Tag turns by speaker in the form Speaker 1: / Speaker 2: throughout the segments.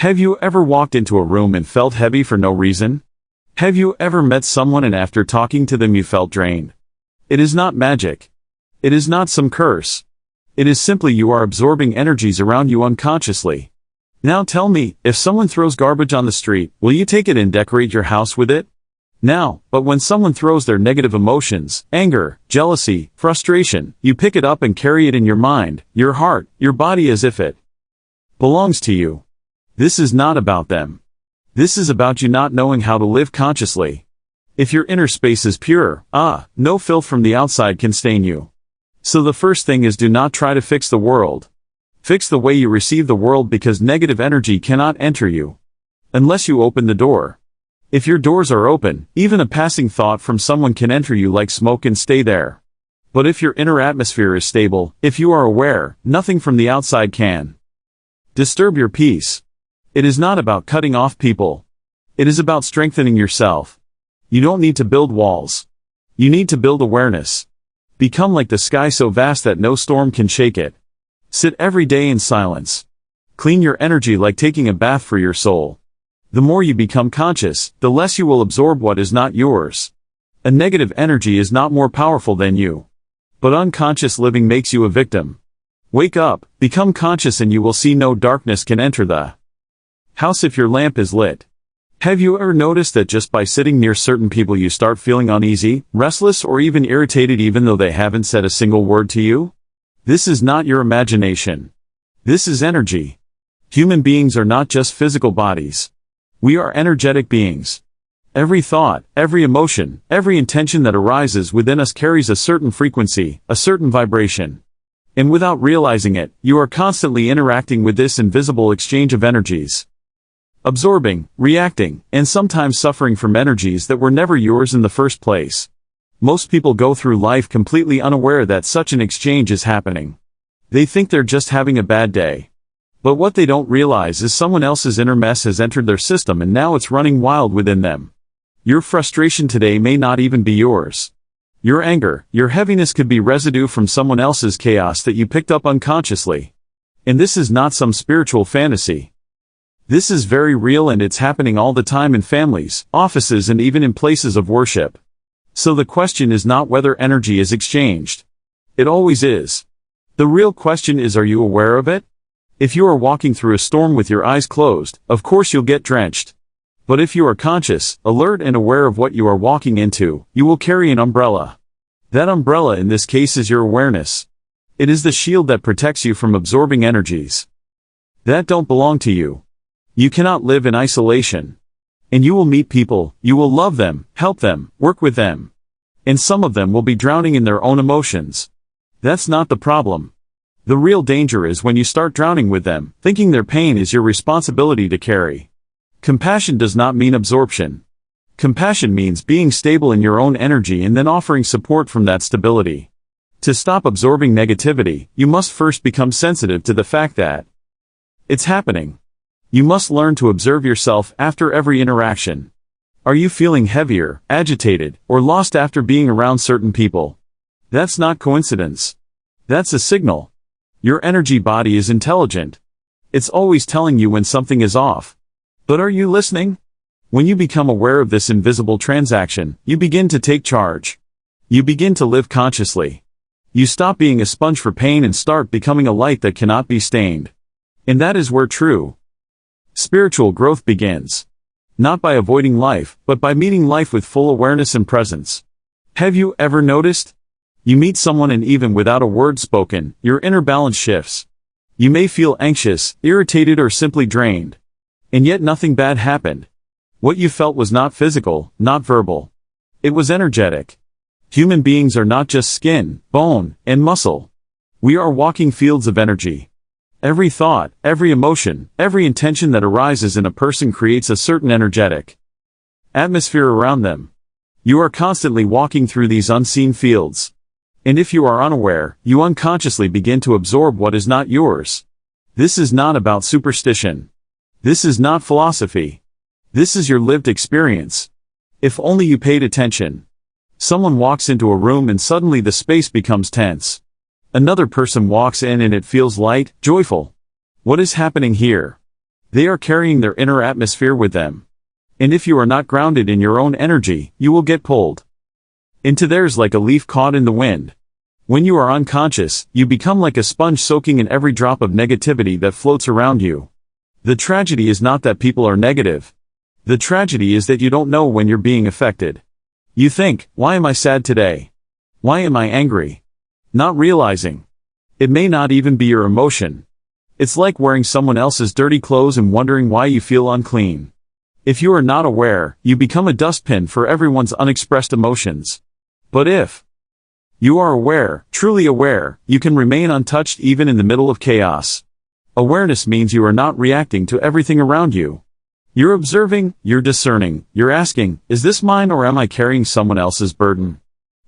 Speaker 1: Have you ever walked into a room and felt heavy for no reason? Have you ever met someone and after talking to them you felt drained? It is not magic. It is not some curse. It is simply you are absorbing energies around you unconsciously. Now tell me, if someone throws garbage on the street, will you take it and decorate your house with it? Now, but when someone throws their negative emotions, anger, jealousy, frustration, you pick it up and carry it in your mind, your heart, your body as if it belongs to you. This is not about them. This is about you not knowing how to live consciously. If your inner space is pure, no filth from the outside can stain you. So the first thing is do not try to fix the world. Fix the way you receive the world because negative energy cannot enter you unless you open the door. If your doors are open, even a passing thought from someone can enter you like smoke and stay there. But if your inner atmosphere is stable, if you are aware, nothing from the outside can disturb your peace. It is not about cutting off people. It is about strengthening yourself. You don't need to build walls. You need to build awareness. Become like the sky so vast that no storm can shake it. Sit every day in silence. Clean your energy like taking a bath for your soul. The more you become conscious, the less you will absorb what is not yours. A negative energy is not more powerful than you. But unconscious living makes you a victim. Wake up, become conscious and you will see no darkness can enter the house if your lamp is lit. Have you ever noticed that just by sitting near certain people you start feeling uneasy, restless or even irritated even though they haven't said a single word to you? This is not your imagination. This is energy. Human beings are not just physical bodies. We are energetic beings. Every thought, every emotion, every intention that arises within us carries a certain frequency, a certain vibration. And without realizing it, you are constantly interacting with this invisible exchange of energies. Absorbing, reacting, and sometimes suffering from energies that were never yours in the first place. Most people go through life completely unaware that such an exchange is happening. They think they're just having a bad day. But what they don't realize is someone else's inner mess has entered their system and now it's running wild within them. Your frustration today may not even be yours. Your anger, your heaviness could be residue from someone else's chaos that you picked up unconsciously. And this is not some spiritual fantasy. This is very real and it's happening all the time in families, offices and even in places of worship. So the question is not whether energy is exchanged. It always is. The real question is, are you aware of it? If you are walking through a storm with your eyes closed, of course you'll get drenched. But if you are conscious, alert and aware of what you are walking into, you will carry an umbrella. That umbrella in this case is your awareness. It is the shield that protects you from absorbing energies that don't belong to you. You cannot live in isolation. And you will meet people, you will love them, help them, work with them. And some of them will be drowning in their own emotions. That's not the problem. The real danger is when you start drowning with them, thinking their pain is your responsibility to carry. Compassion does not mean absorption. Compassion means being stable in your own energy and then offering support from that stability. To stop absorbing negativity, you must first become sensitive to the fact that it's happening. You must learn to observe yourself after every interaction. Are you feeling heavier, agitated, or lost after being around certain people? That's not coincidence. That's a signal. Your energy body is intelligent. It's always telling you when something is off. But are you listening? When you become aware of this invisible transaction, you begin to take charge. You begin to live consciously. You stop being a sponge for pain and start becoming a light that cannot be stained. And that is where true spiritual growth begins. Not by avoiding life, but by meeting life with full awareness and presence. Have you ever noticed? You meet someone and even without a word spoken, your inner balance shifts. You may feel anxious, irritated or simply drained. And yet nothing bad happened. What you felt was not physical, not verbal. It was energetic. Human beings are not just skin, bone, and muscle. We are walking fields of energy. Every thought, every emotion, every intention that arises in a person creates a certain energetic atmosphere around them. You are constantly walking through these unseen fields. And if you are unaware, you unconsciously begin to absorb what is not yours. This is not about superstition. This is not philosophy. This is your lived experience. If only you paid attention. Someone walks into a room and suddenly the space becomes tense. Another person walks in and it feels light, joyful. What is happening here? They are carrying their inner atmosphere with them. And if you are not grounded in your own energy, you will get pulled into theirs like a leaf caught in the wind. When you are unconscious, you become like a sponge soaking in every drop of negativity that floats around you. The tragedy is not that people are negative. The tragedy is that you don't know when you're being affected. You think, why am I sad today? Why am I angry? Not realizing it may not even be your emotion. It's like wearing someone else's dirty clothes and wondering why you feel unclean. If you are not aware, you become a dustbin for everyone's unexpressed emotions. But if you are aware, truly aware, you can remain untouched even in the middle of chaos. Awareness means you are not reacting to everything around you. You're observing, you're discerning, you're asking, is this mine or am I carrying someone else's burden?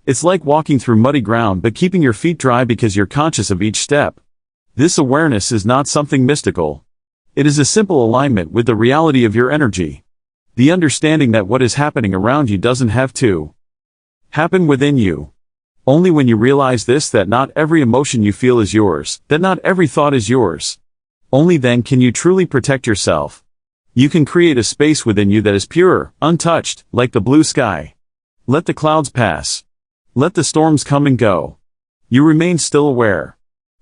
Speaker 1: It's like walking through muddy ground but keeping your feet dry because you're conscious of each step. This awareness is not something mystical. It is a simple alignment with the reality of your energy. The understanding that what is happening around you doesn't have to happen within you. Only when you realize this, that not every emotion you feel is yours, that not every thought is yours. Only then can you truly protect yourself. You can create a space within you that is pure, untouched, like the blue sky. Let the clouds pass. Let the storms come and go. You remain still aware.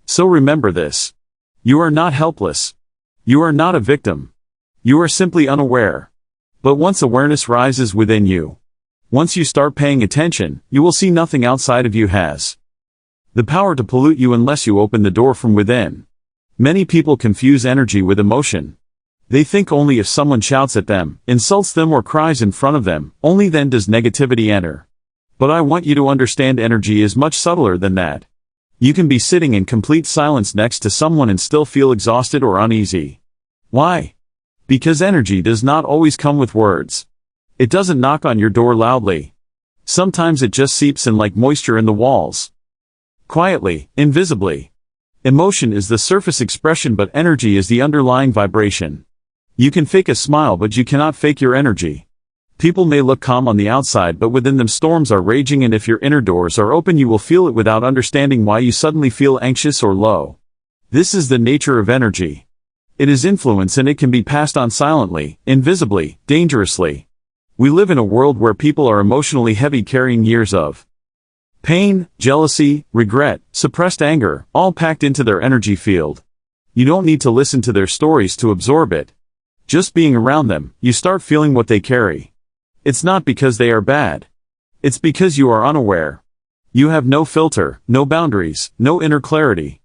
Speaker 1: So remember this. You are not helpless. You are not a victim. You are simply unaware. But once awareness rises within you, once you start paying attention, you will see nothing outside of you has the power to pollute you unless you open the door from within. Many people confuse energy with emotion. They think only if someone shouts at them, insults them or cries in front of them, only then does negativity enter. But I want you to understand energy is much subtler than that. You can be sitting in complete silence next to someone and still feel exhausted or uneasy. Why? Because energy does not always come with words. It doesn't knock on your door loudly. Sometimes it just seeps in like moisture in the walls. Quietly, invisibly. Emotion is the surface expression, but energy is the underlying vibration. You can fake a smile, but you cannot fake your energy. People may look calm on the outside, but within them storms are raging, and if your inner doors are open you will feel it without understanding why you suddenly feel anxious or low. This is the nature of energy. It is influence, and it can be passed on silently, invisibly, dangerously. We live in a world where people are emotionally heavy, carrying years of pain, jealousy, regret, suppressed anger, all packed into their energy field. You don't need to listen to their stories to absorb it. Just being around them, you start feeling what they carry. It's not because they are bad. It's because you are unaware. You have no filter, no boundaries, no inner clarity.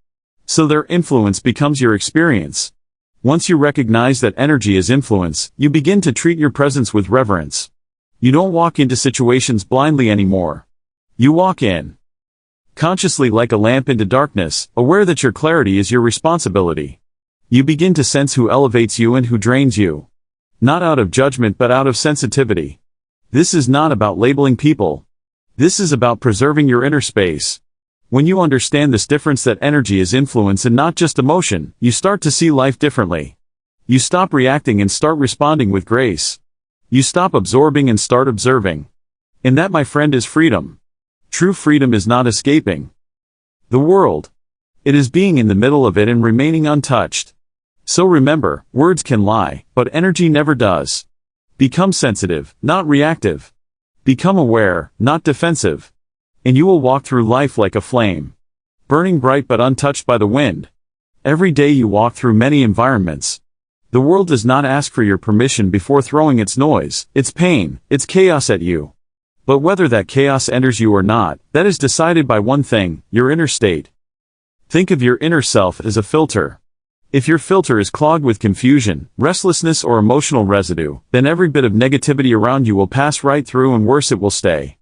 Speaker 1: So their influence becomes your experience. Once you recognize that energy is influence, you begin to treat your presence with reverence. You don't walk into situations blindly anymore. You walk in consciously like a lamp into darkness, aware that your clarity is your responsibility. You begin to sense who elevates you and who drains you. Not out of judgment but out of sensitivity. This is not about labeling people. This is about preserving your inner space. When you understand this difference, that energy is influence and not just emotion, you start to see life differently. You stop reacting and start responding with grace. You stop absorbing and start observing. And that, my friend, is freedom. True freedom is not escaping the world. It is being in the middle of it and remaining untouched. So remember, words can lie, but energy never does. Become sensitive, not reactive. Become aware, not defensive. And you will walk through life like a flame, burning bright but untouched by the wind. Every day you walk through many environments. The world does not ask for your permission before throwing its noise, its pain, its chaos at you. But whether that chaos enters you or not, that is decided by one thing: your inner state. Think of your inner self as a filter. If your filter is clogged with confusion, restlessness or emotional residue, then every bit of negativity around you will pass right through, and worse, it will stay.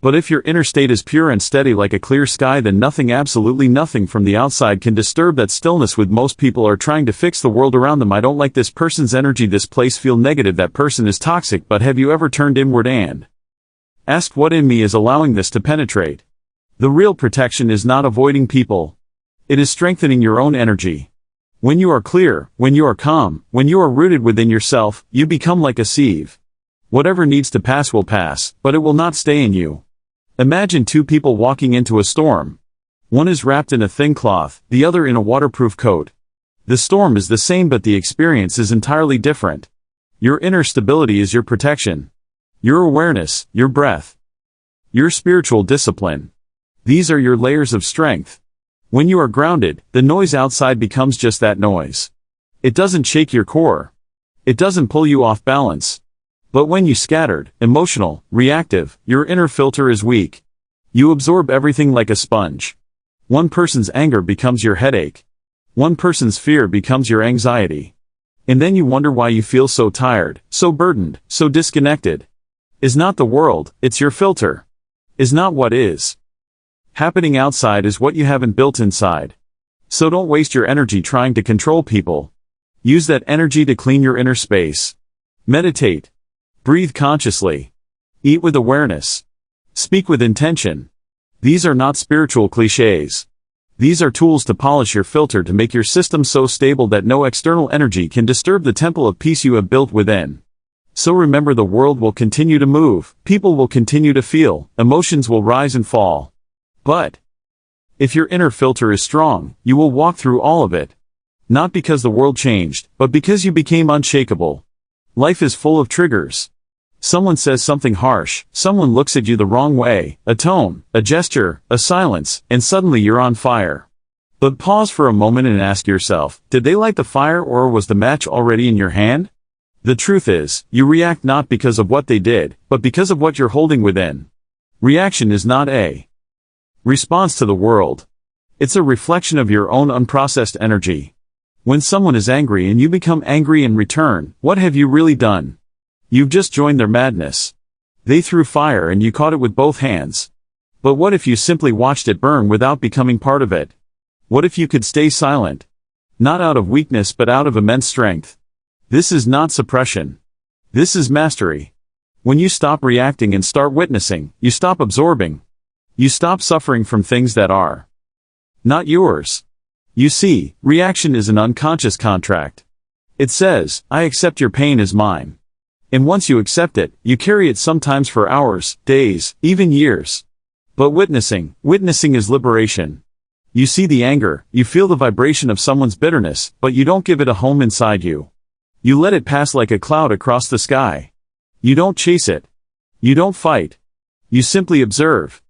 Speaker 1: But if your inner state is pure and steady like a clear sky, then nothing, absolutely nothing from the outside can disturb that stillness. With most people are trying to fix the world around them. I don't like this person's energy, this place feel negative, that person is toxic. But have you ever turned inward and asked, what in me is allowing this to penetrate? The real protection is not avoiding people. It is strengthening your own energy. When you are clear, when you are calm, when you are rooted within yourself, you become like a sieve. Whatever needs to pass will pass, but it will not stay in you. Imagine two people walking into a storm. One is wrapped in a thin cloth, the other in a waterproof coat. The storm is the same, but the experience is entirely different. Your inner stability is your protection. Your awareness, your breath, your spiritual discipline. These are your layers of strength. When you are grounded, the noise outside becomes just that noise. It doesn't shake your core. It doesn't pull you off balance. But when you scattered, emotional, reactive, your inner filter is weak. You absorb everything like a sponge. One person's anger becomes your headache. One person's fear becomes your anxiety. And then you wonder why you feel so tired, so burdened, so disconnected. Is not the world, it's your filter. Is not what is happening outside is what you haven't built inside. So don't waste your energy trying to control people. Use that energy to clean your inner space. Meditate. Breathe consciously. Eat with awareness. Speak with intention. These are not spiritual cliches. These are tools to polish your filter to make your system so stable that no external energy can disturb the temple of peace you have built within. So remember, the world will continue to move, people will continue to feel, emotions will rise and fall. But if your inner filter is strong, you will walk through all of it. Not because the world changed, but because you became unshakable. Life is full of triggers. Someone says something harsh, someone looks at you the wrong way, a tone, a gesture, a silence, and suddenly you're on fire. But pause for a moment and ask yourself, did they light the fire, or was the match already in your hand? The truth is, you react not because of what they did, but because of what you're holding within. Reaction is not a response to the world. It's a reflection of your own unprocessed energy. When someone is angry and you become angry in return, what have you really done? You've just joined their madness. They threw fire and you caught it with both hands. But what if you simply watched it burn without becoming part of it? What if you could stay silent? Not out of weakness but out of immense strength. This is not suppression. This is mastery. When you stop reacting and start witnessing, you stop absorbing. You stop suffering from things that are not yours. You see, reaction is an unconscious contract. It says, I accept your pain as mine. And once you accept it, you carry it sometimes for hours, days, even years. But witnessing is liberation. You see the anger, you feel the vibration of someone's bitterness, but you don't give it a home inside you. You let it pass like a cloud across the sky. You don't chase it. You don't fight. You simply observe.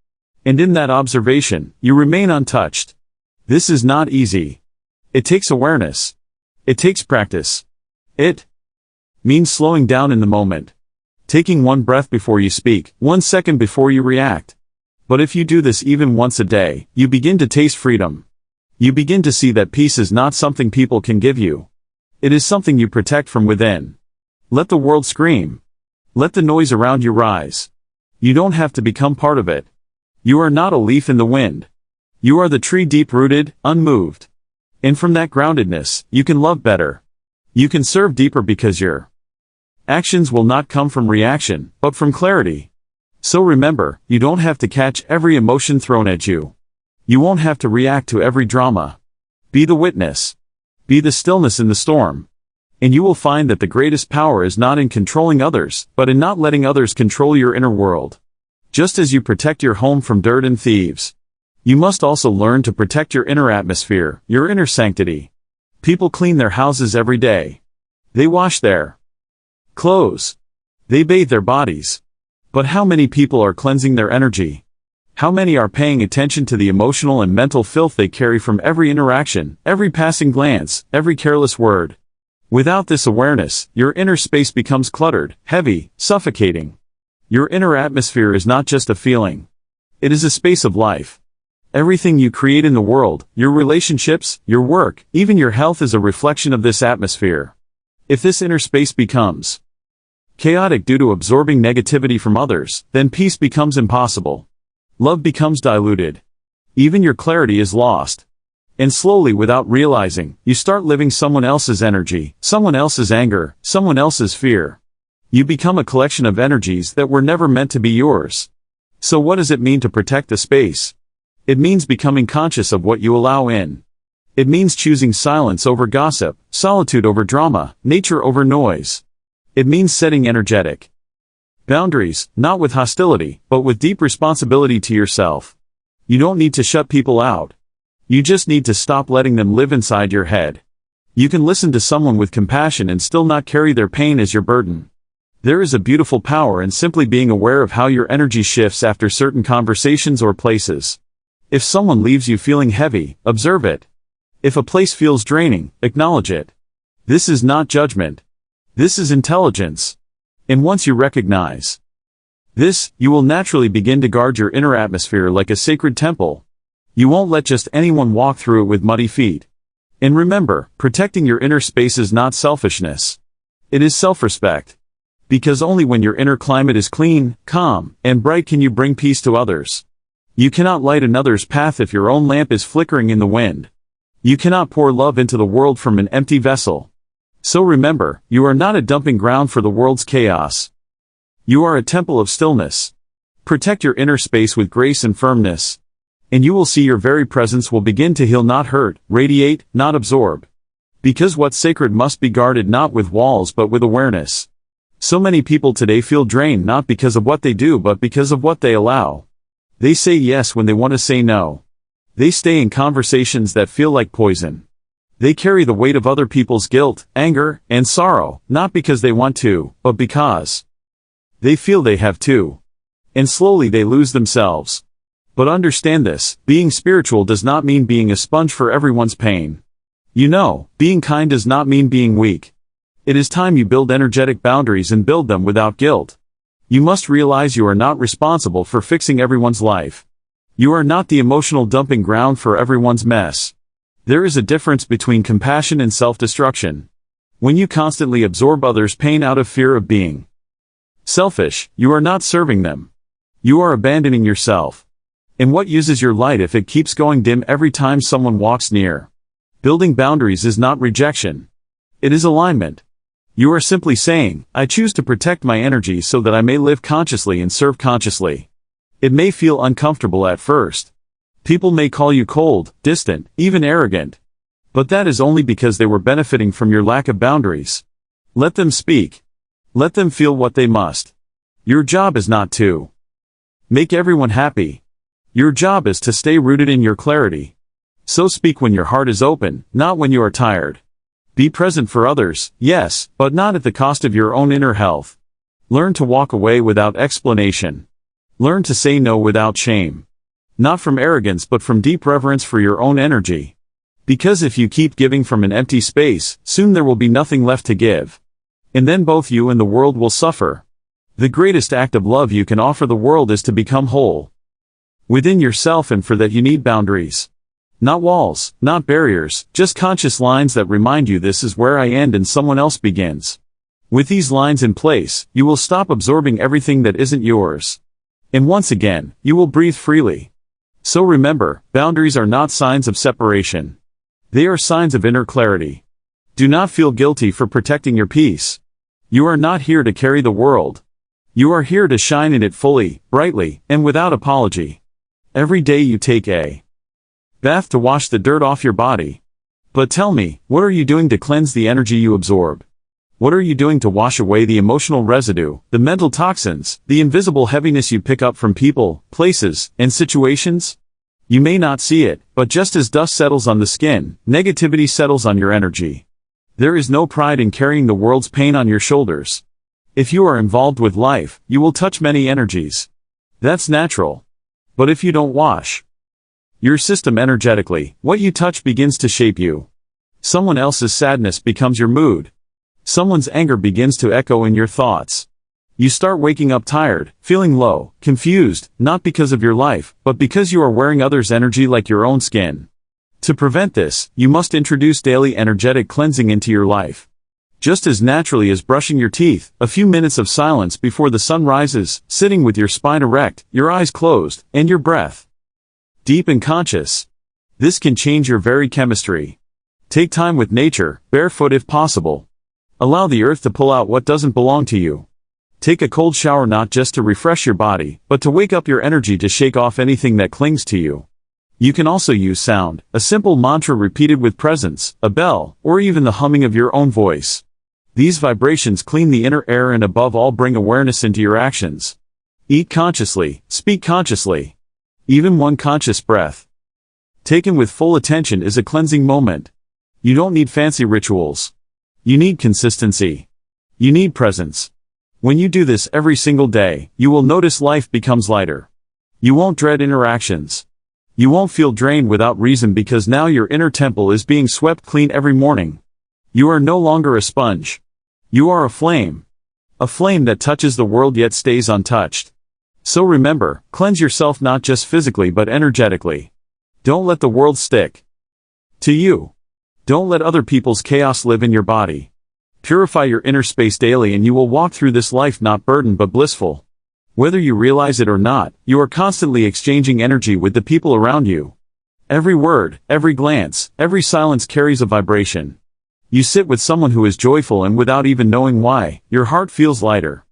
Speaker 1: And in that observation, you remain untouched. This is not easy. It takes awareness. It takes practice. It means slowing down in the moment. Taking one breath before you speak, 1 second before you react. But if you do this even once a day, you begin to taste freedom. You begin to see that peace is not something people can give you. It is something you protect from within. Let the world scream. Let the noise around you rise. You don't have to become part of it. You are not a leaf in the wind. You are the tree deep-rooted, unmoved. And from that groundedness, you can love better. You can serve deeper because your actions will not come from reaction, but from clarity. So remember, you don't have to catch every emotion thrown at you. You won't have to react to every drama. Be the witness. Be the stillness in the storm. And you will find that the greatest power is not in controlling others, but in not letting others control your inner world. Just as you protect your home from dirt and thieves, you must also learn to protect your inner atmosphere, your inner sanctity. People clean their houses every day. They wash their clothes. They bathe their bodies. But how many people are cleansing their energy? How many are paying attention to the emotional and mental filth they carry from every interaction, every passing glance, every careless word? Without this awareness, your inner space becomes cluttered, heavy, suffocating. Your inner atmosphere is not just a feeling. It is a space of life. Everything you create in the world, your relationships, your work, even your health is a reflection of this atmosphere. If this inner space becomes chaotic due to absorbing negativity from others, then peace becomes impossible. Love becomes diluted. Even your clarity is lost. And slowly, without realizing, you start living someone else's energy, someone else's anger, someone else's fear. You become a collection of energies that were never meant to be yours. So what does it mean to protect the space? It means becoming conscious of what you allow in. It means choosing silence over gossip, solitude over drama, nature over noise. It means setting energetic boundaries, not with hostility, but with deep responsibility to yourself. You don't need to shut people out. You just need to stop letting them live inside your head. You can listen to someone with compassion and still not carry their pain as your burden. There is a beautiful power in simply being aware of how your energy shifts after certain conversations or places. If someone leaves you feeling heavy, observe it. If a place feels draining, acknowledge it. This is not judgment. This is intelligence. And once you recognize this, you will naturally begin to guard your inner atmosphere like a sacred temple. You won't let just anyone walk through it with muddy feet. And remember, protecting your inner space is not selfishness. It is self-respect. Because only when your inner climate is clean, calm, and bright can you bring peace to others. You cannot light another's path if your own lamp is flickering in the wind. You cannot pour love into the world from an empty vessel. So remember, you are not a dumping ground for the world's chaos. You are a temple of stillness. Protect your inner space with grace and firmness. And you will see your very presence will begin to heal, not hurt, radiate, not absorb. Because what's sacred must be guarded not with walls but with awareness. So many people today feel drained not because of what they do but because of what they allow. They say yes when they want to say no. They stay in conversations that feel like poison. They carry the weight of other people's guilt, anger, and sorrow, not because they want to, but because they feel they have to. And slowly they lose themselves. But understand this, being spiritual does not mean being a sponge for everyone's pain. You know, being kind does not mean being weak. It is time you build energetic boundaries and build them without guilt. You must realize you are not responsible for fixing everyone's life. You are not the emotional dumping ground for everyone's mess. There is a difference between compassion and self-destruction. When you constantly absorb others' pain out of fear of being selfish, you are not serving them. You are abandoning yourself. And what uses your light if it keeps going dim every time someone walks near? Building boundaries is not rejection. It is alignment. You are simply saying, I choose to protect my energy so that I may live consciously and serve consciously. It may feel uncomfortable at first. People may call you cold, distant, even arrogant. But that is only because they were benefiting from your lack of boundaries. Let them speak. Let them feel what they must. Your job is not to make everyone happy. Your job is to stay rooted in your clarity. So speak when your heart is open, not when you are tired. Be present for others, yes, but not at the cost of your own inner health. Learn to walk away without explanation. Learn to say no without shame. Not from arrogance but from deep reverence for your own energy. Because if you keep giving from an empty space, soon there will be nothing left to give. And then both you and the world will suffer. The greatest act of love you can offer the world is to become whole within yourself, and for that you need boundaries. Not walls, not barriers, just conscious lines that remind you this is where I end and someone else begins. With these lines in place, you will stop absorbing everything that isn't yours. And once again, you will breathe freely. So remember, boundaries are not signs of separation. They are signs of inner clarity. Do not feel guilty for protecting your peace. You are not here to carry the world. You are here to shine in it fully, brightly, and without apology. Every day you take a bath to wash the dirt off your body. But tell me, what are you doing to cleanse the energy you absorb? What are you doing to wash away the emotional residue, the mental toxins, the invisible heaviness you pick up from people, places, and situations? You may not see it, but just as dust settles on the skin, negativity settles on your energy. There is no pride in carrying the world's pain on your shoulders. If you are involved with life, you will touch many energies. That's natural. But if you don't wash your system energetically, what you touch begins to shape you. Someone else's sadness becomes your mood. Someone's anger begins to echo in your thoughts. You start waking up tired, feeling low, confused, not because of your life, but because you are wearing others' energy like your own skin. To prevent this, you must introduce daily energetic cleansing into your life. Just as naturally as brushing your teeth, a few minutes of silence before the sun rises, sitting with your spine erect, your eyes closed, and your breath deep and conscious. This can change your very chemistry. Take time with nature, barefoot if possible. Allow the earth to pull out what doesn't belong to you. Take a cold shower not just to refresh your body, but to wake up your energy to shake off anything that clings to you. You can also use sound, a simple mantra repeated with presence, a bell, or even the humming of your own voice. These vibrations clean the inner air and above all bring awareness into your actions. Eat consciously, speak consciously. Even one conscious breath taken with full attention is a cleansing moment. You don't need fancy rituals. You need consistency. You need presence. When you do this every single day, you will notice life becomes lighter. You won't dread interactions. You won't feel drained without reason because now your inner temple is being swept clean every morning. You are no longer a sponge. You are a flame. A flame that touches the world yet stays untouched. So remember, cleanse yourself not just physically but energetically. Don't let the world stick to you. Don't let other people's chaos live in your body. Purify your inner space daily and you will walk through this life not burdened but blissful. Whether you realize it or not, you are constantly exchanging energy with the people around you. Every word, every glance, every silence carries a vibration. You sit with someone who is joyful and without even knowing why, your heart feels lighter.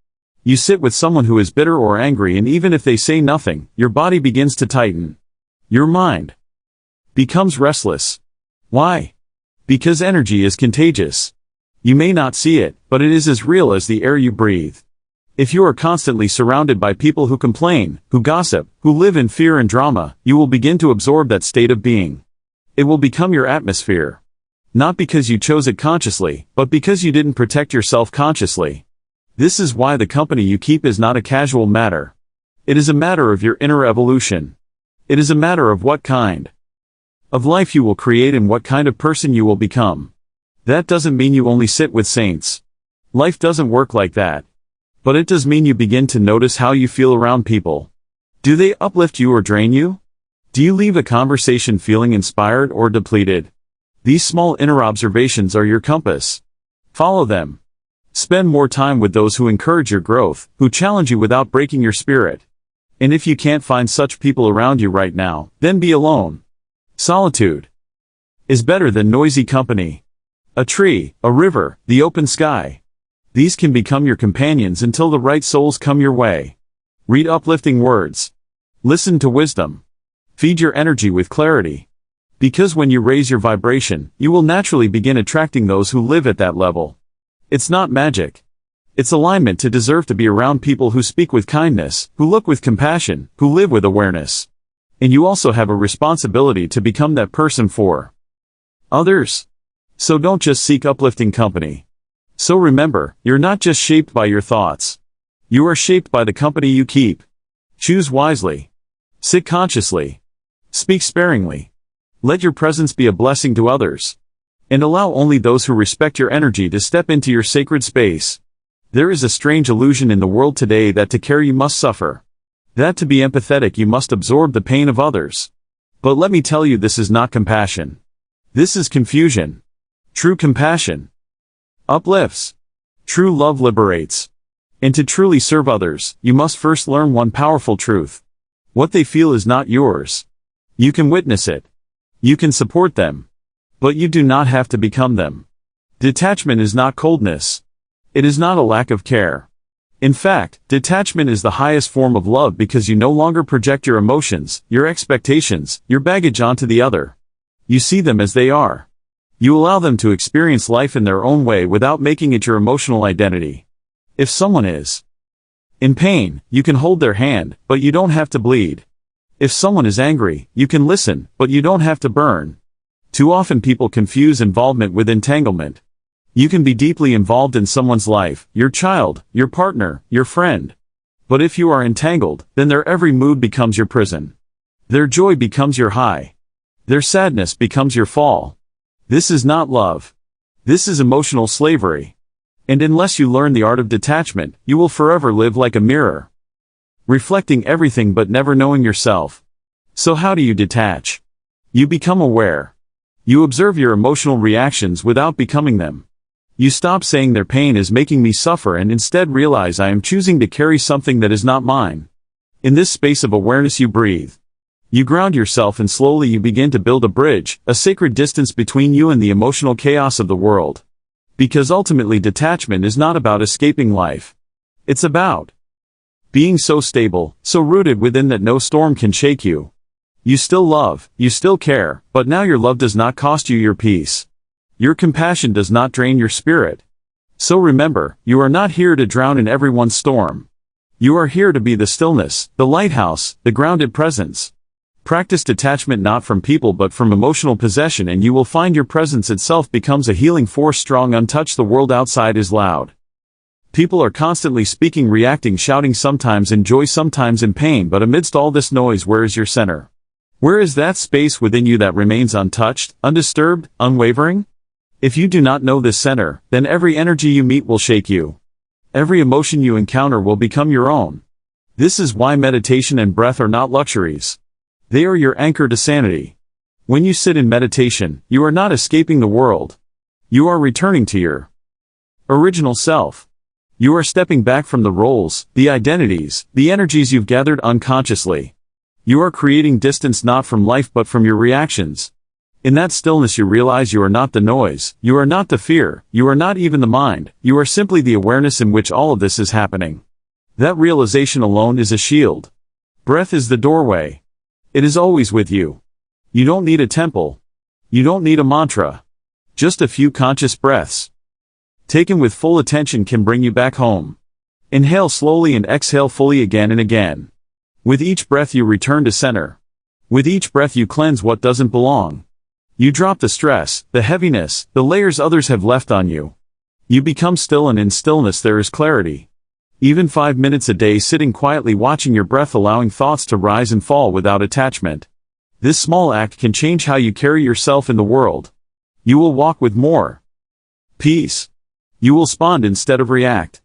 Speaker 1: You sit with someone who is bitter or angry and even if they say nothing, your body begins to tighten. Your mind becomes restless. Why? Because energy is contagious. You may not see it, but it is as real as the air you breathe. If you are constantly surrounded by people who complain, who gossip, who live in fear and drama, you will begin to absorb that state of being. It will become your atmosphere. Not because you chose it consciously, but because you didn't protect yourself consciously. This is why the company you keep is not a casual matter. It is a matter of your inner evolution. It is a matter of what kind of life you will create and what kind of person you will become. That doesn't mean you only sit with saints. Life doesn't work like that. But it does mean you begin to notice how you feel around people. Do they uplift you or drain you? Do you leave a conversation feeling inspired or depleted? These small inner observations are your compass. Follow them. Spend more time with those who encourage your growth, who challenge you without breaking your spirit. And if you can't find such people around you right now, then be alone. Solitude is better than noisy company. A tree, a river, the open sky. These can become your companions until the right souls come your way. Read uplifting words. Listen to wisdom. Feed your energy with clarity. Because when you raise your vibration, you will naturally begin attracting those who live at that level. It's not magic. It's alignment to deserve to be around people who speak with kindness, who look with compassion, who live with awareness. And you also have a responsibility to become that person for others. So don't just seek uplifting company. So remember, you're not just shaped by your thoughts. You are shaped by the company you keep. Choose wisely. Sit consciously. Speak sparingly. Let your presence be a blessing to others. And allow only those who respect your energy to step into your sacred space. There is a strange illusion in the world today that to care you must suffer. That to be empathetic you must absorb the pain of others. But let me tell you, this is not compassion. This is confusion. True compassion uplifts. True love liberates. And to truly serve others, you must first learn one powerful truth. What they feel is not yours. You can witness it. You can support them. But you do not have to become them. Detachment is not coldness. It is not a lack of care. In fact, detachment is the highest form of love because you no longer project your emotions, your expectations, your baggage onto the other. You see them as they are. You allow them to experience life in their own way without making it your emotional identity. If someone is in pain, you can hold their hand, but you don't have to bleed. If someone is angry, you can listen, but you don't have to burn. Too often people confuse involvement with entanglement. You can be deeply involved in someone's life, your child, your partner, your friend. But if you are entangled, then their every mood becomes your prison. Their joy becomes your high. Their sadness becomes your fall. This is not love. This is emotional slavery. And unless you learn the art of detachment, you will forever live like a mirror, reflecting everything but never knowing yourself. So how do you detach? You become aware. You observe your emotional reactions without becoming them. You stop saying their pain is making me suffer and instead realize I am choosing to carry something that is not mine. In this space of awareness you breathe. You ground yourself and slowly you begin to build a bridge, a sacred distance between you and the emotional chaos of the world. Because ultimately detachment is not about escaping life. It's about being so stable, so rooted within that no storm can shake you. You still love, you still care, but now your love does not cost you your peace. Your compassion does not drain your spirit. So remember, you are not here to drown in everyone's storm. You are here to be the stillness, the lighthouse, the grounded presence. Practice detachment not from people but from emotional possession, and you will find your presence itself becomes a healing force. Strong, untouched. The world outside is loud. People are constantly speaking, reacting, shouting, sometimes in joy, sometimes in pain. But amidst all this noise, where is your center? Where is that space within you that remains untouched, undisturbed, unwavering? If you do not know this center, then every energy you meet will shake you. Every emotion you encounter will become your own. This is why meditation and breath are not luxuries. They are your anchor to sanity. When you sit in meditation, you are not escaping the world. You are returning to your original self. You are stepping back from the roles, the identities, the energies you've gathered unconsciously. You are creating distance not from life but from your reactions. In that stillness you realize you are not the noise, you are not the fear, you are not even the mind, you are simply the awareness in which all of this is happening. That realization alone is a shield. Breath is the doorway. It is always with you. You don't need a temple. You don't need a mantra. Just a few conscious breaths, taken with full attention, can bring you back home. Inhale slowly and exhale fully again and again. With each breath you return to center. With each breath you cleanse what doesn't belong. You drop the stress, the heaviness, the layers others have left on you. You become still, and in stillness there is clarity. Even 5 minutes a day sitting quietly watching your breath, allowing thoughts to rise and fall without attachment. This small act can change how you carry yourself in the world. You will walk with more peace. You will respond instead of react.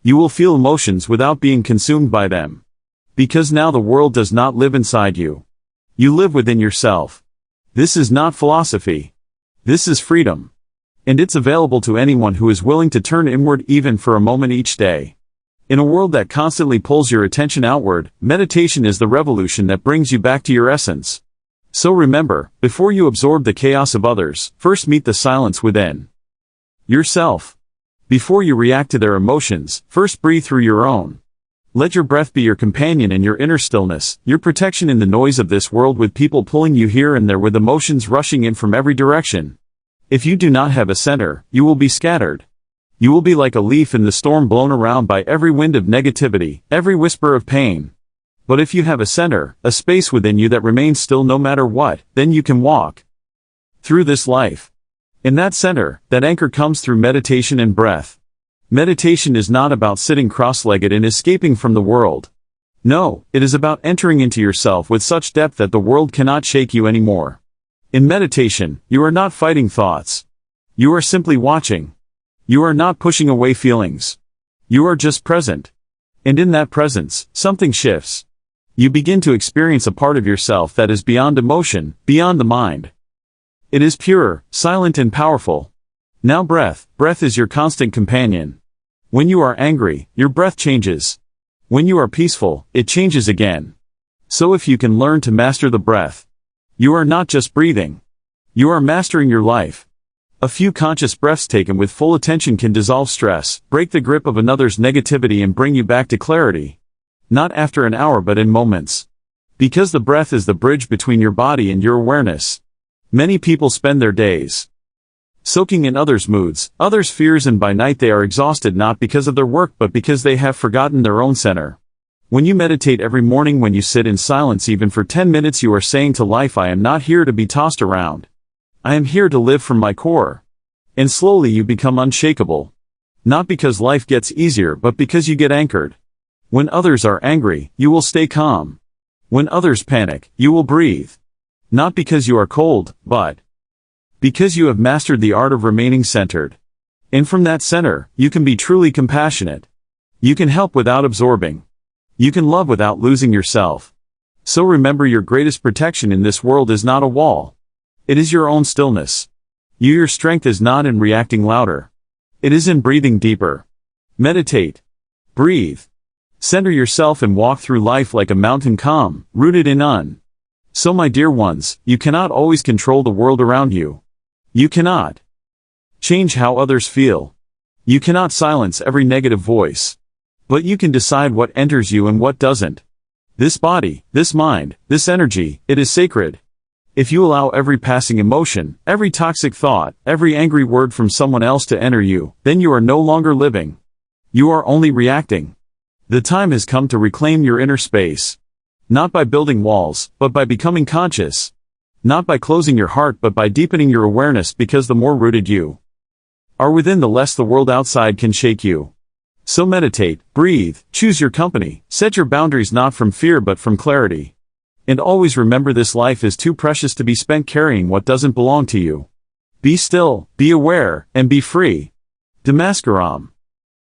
Speaker 1: You will feel emotions without being consumed by them. Because now the world does not live inside you. You live within yourself. This is not philosophy. This is freedom. And it's available to anyone who is willing to turn inward even for a moment each day. In a world that constantly pulls your attention outward, meditation is the revolution that brings you back to your essence. So remember, before you absorb the chaos of others, first meet the silence within yourself. Before you react to their emotions, first breathe through your own. Let your breath be your companion in your inner stillness, your protection in the noise of this world, with people pulling you here and there, with emotions rushing in from every direction. If you do not have a center, you will be scattered. You will be like a leaf in the storm, blown around by every wind of negativity, every whisper of pain. But if you have a center, a space within you that remains still no matter what, then you can walk through this life. In that center, that anchor comes through meditation and breath. Meditation is not about sitting cross-legged and escaping from the world. No, it is about entering into yourself with such depth that the world cannot shake you anymore. In meditation, you are not fighting thoughts. You are simply watching. You are not pushing away feelings. You are just present. And in that presence, something shifts. You begin to experience a part of yourself that is beyond emotion, beyond the mind. It is pure, silent and powerful. Now breath is your constant companion. When you are angry, your breath changes. When you are peaceful, it changes again. So if you can learn to master the breath, you are not just breathing. You are mastering your life. A few conscious breaths taken with full attention can dissolve stress, break the grip of another's negativity, and bring you back to clarity. Not after an hour but in moments. Because the breath is the bridge between your body and your awareness. Many people spend their days soaking in others' moods, others' fears, and by night they are exhausted, not because of their work but because they have forgotten their own center. When you meditate every morning, when you sit in silence even for 10 minutes, you are saying to life, I am not here to be tossed around. I am here to live from my core. And slowly you become unshakable. Not because life gets easier but because you get anchored. When others are angry, you will stay calm. When others panic, you will breathe. Not because you are cold, but because you have mastered the art of remaining centered. And from that center, you can be truly compassionate. You can help without absorbing. You can love without losing yourself. So remember, your greatest protection in this world is not a wall. It is your own stillness. Your strength is not in reacting louder. It is in breathing deeper. Meditate. Breathe. Center yourself and walk through life like a mountain, calm, rooted in. So my dear ones, you cannot always control the world around you. You cannot change how others feel. You cannot silence every negative voice. But you can decide what enters you and what doesn't. This body, this mind, this energy, it is sacred. If you allow every passing emotion, every toxic thought, every angry word from someone else to enter you, then you are no longer living. You are only reacting. The time has come to reclaim your inner space. Not by building walls, but by becoming conscious. Not by closing your heart, but by deepening your awareness, because the more rooted you are within, the less the world outside can shake you. So meditate, breathe, choose your company, set your boundaries not from fear but from clarity. And always remember, this life is too precious to be spent carrying what doesn't belong to you. Be still, be aware, and be free. Namaskaram.